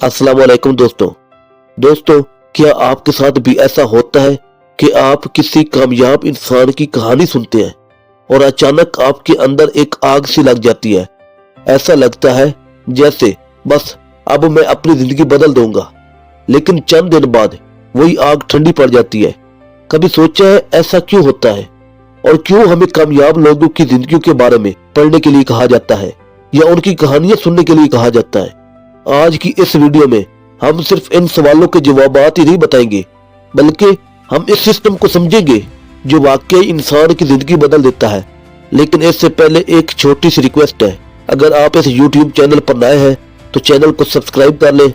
अस्सलाम वालेकुम दोस्तों, क्या आपके साथ भी ऐसा होता है कि आप किसी कामयाब इंसान की कहानी सुनते हैं और अचानक आपके अंदर एक आग सी लग जाती है। ऐसा लगता है जैसे बस अब मैं अपनी जिंदगी बदल दूंगा, लेकिन चंद दिन बाद वही आग ठंडी पड़ जाती है। कभी सोचा है ऐसा क्यों होता है और क्यों हमें कामयाब लोगों की जिंदगी के बारे में पढ़ने के लिए कहा जाता है या उनकी कहानियां सुनने के लिए कहा जाता है। आज की इस वीडियो में हम सिर्फ इन सवालों के जवाबात ही नहीं बताएंगे, बल्कि हम इस सिस्टम को समझेंगे जो वाकई इंसान की जिंदगी बदल देता है। लेकिन इससे पहले एक छोटी सी रिक्वेस्ट है, अगर आप इस YouTube चैनल पर नए हैं तो चैनल को सब्सक्राइब कर लें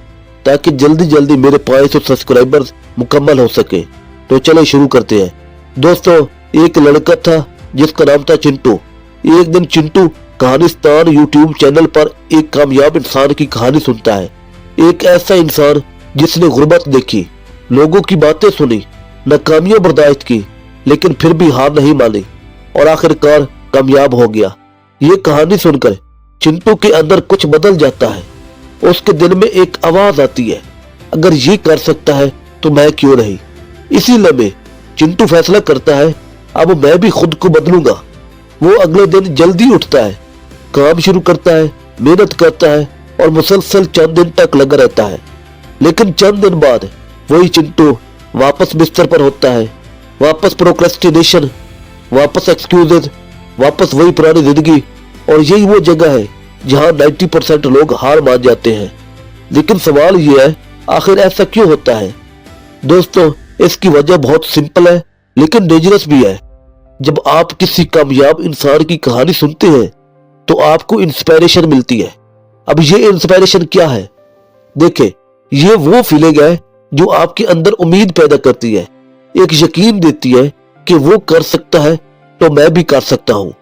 ताकि जल्दी जल्दी मेरे 500 सब्सक्राइबर्स मुकम्मल हो सके। तो चलो शुरू करते हैं। दोस्तों, एक लड़का था जिसका नाम था चिंटू। एक दिन चिंटू कहानिस्तान YouTube चैनल पर एक कामयाब इंसान की कहानी सुनता है। एक ऐसा इंसान जिसने गुर्बत देखी, लोगों की बातें सुनी, नाकामियां बर्दाश्त की, लेकिन फिर भी हार नहीं मानी और आखिरकार कामयाब हो गया। ये कहानी सुनकर चिंटू के अंदर कुछ बदल जाता है। उसके दिल में एक आवाज आती है, अगर ये कर सकता है तो मैं क्यों नहीं। इसी लम्हे चिंटू फैसला करता है, अब मैं भी खुद को बदलूंगा। वो अगले दिन जल्दी उठता है, काम शुरू करता है, मेहनत करता है और मुसलसल चंद दिन तक लगा रहता है। लेकिन चंद दिन बाद वही चिंटू वापस बिस्तर पर होता है। वापस प्रोक्रेस्टिनेशन, वापस एक्सक्यूजेज, वापस वही पुरानी जिंदगी। और यही वो जगह है जहां 90% लोग हार मान जाते हैं। लेकिन सवाल ये है, आखिर ऐसा क्यों होता है? दोस्तों, इसकी वजह बहुत सिंपल है लेकिन डेंजरस भी है। जब आप किसी कामयाब इंसान की कहानी सुनते हैं तो आपको इंस्पिरेशन मिलती है। अब ये इंस्पिरेशन क्या है? देखें, ये वो फीलिंग है जो आपके अंदर उम्मीद पैदा करती है, एक यकीन देती है कि वो कर सकता है तो मैं भी कर सकता हूँ।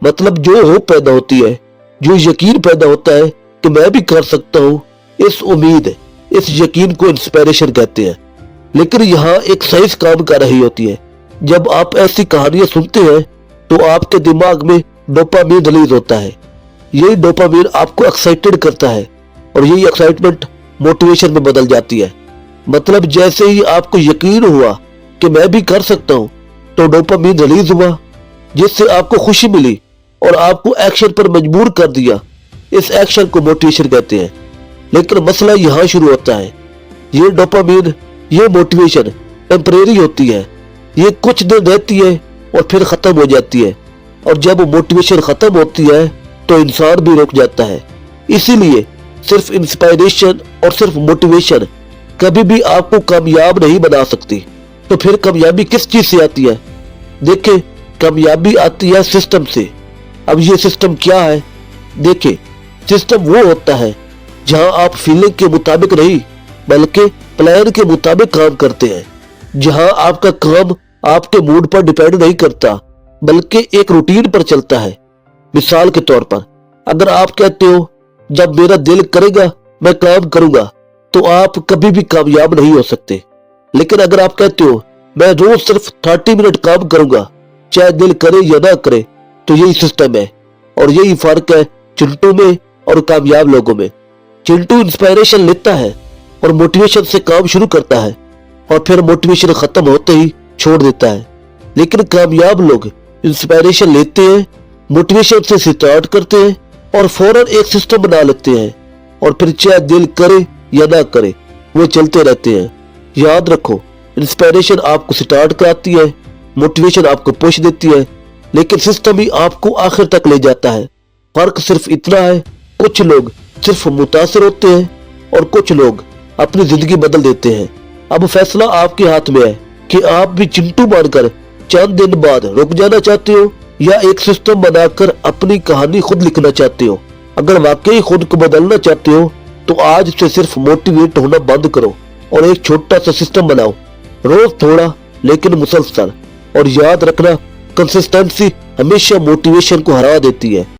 मतलब जो होप पैदा होती है, जो यकीन पैदा होता है कि मैं भी कर सकता हूँ, इस उम्मीद, इस यकीन को इंस्पिरेशन कहते हैं। लेकिन यहाँ एक साइंस काम कर रही होती है। जब आप ऐसी कहानियां सुनते हैं तो आपके दिमाग में डोपामीन रिलीज होता है। यही डोपामीन आपको एक्साइटेड करता है और यही एक्साइटमेंट मोटिवेशन में बदल जाती है। मतलब जैसे ही आपको यकीन हुआ कि मैं भी कर सकता हूँ तो डोपामीन रिलीज हुआ, जिससे आपको खुशी मिली और आपको एक्शन पर मजबूर कर दिया। इस एक्शन को मोटिवेशन कहते हैं। लेकिन मसला यहाँ शुरू होता है। ये डोपामीन, ये मोटिवेशन टेम्परेरी होती है। ये कुछ दिन रहती है और फिर खत्म हो जाती है। और जब मोटिवेशन खत्म होती है तो इंसान भी रुक जाता है। इसीलिए सिर्फ इंस्पिरेशन और सिर्फ मोटिवेशन कभी भी आपको कामयाब नहीं बना सकती। तो फिर कामयाबी किस चीज से आती है? देखिए, कामयाबी आती है सिस्टम से। अब ये सिस्टम क्या है? देखिए, सिस्टम वो होता है जहां आप फीलिंग के मुताबिक नहीं बल्कि प्लान के मुताबिक काम करते हैं। जहां आपका काम आपके मूड पर डिपेंड नहीं करता बल्कि एक रूटीन पर चलता है। मिसाल के तौर पर, अगर आप कहते हो जब मेरा दिल करेगा मैं काम करूंगा, तो आप कभी भी कामयाब नहीं हो सकते। लेकिन अगर आप कहते हो मैं रोज सिर्फ 30 मिनट काम करूंगा, चाहे दिल करे या ना करे, तो यही सिस्टम है। और यही फर्क है चिंटू में और कामयाब लोगों में। चिंटू इंस्पिरेशन लेता है और मोटिवेशन से काम शुरू करता है और फिर मोटिवेशन खत्म होते ही छोड़ देता है। लेकिन कामयाब लोग इंस्पिरेशन लेते हैं, मोटिवेशन से स्टार्ट करते हैं और फौरन एक सिस्टम बना लेते हैं और फिर चाहे दिल करे या ना करे वो चलते रहते हैं। याद रखो, इंस्पिरेशन आपको स्टार्ट कराती है, मोटिवेशन आपको पुश देती है, लेकिन सिस्टम ही आपको आखिर तक ले जाता है। फर्क सिर्फ इतना है, कुछ लोग सिर्फ मुतासिर होते हैं और कुछ लोग अपनी जिंदगी बदल देते हैं। अब फैसला आपके हाथ में है कि आप भी चिंटू बनकर चंद दिन बाद रुक जाना चाहते हो या एक सिस्टम बनाकर अपनी कहानी खुद लिखना चाहते हो। अगर वाकई खुद को बदलना चाहते हो तो आज से सिर्फ मोटिवेट होना बंद करो और एक छोटा सा सिस्टम बनाओ, रोज थोड़ा लेकिन मुसलसल। और याद रखना, कंसिस्टेंसी हमेशा मोटिवेशन को हरा देती है।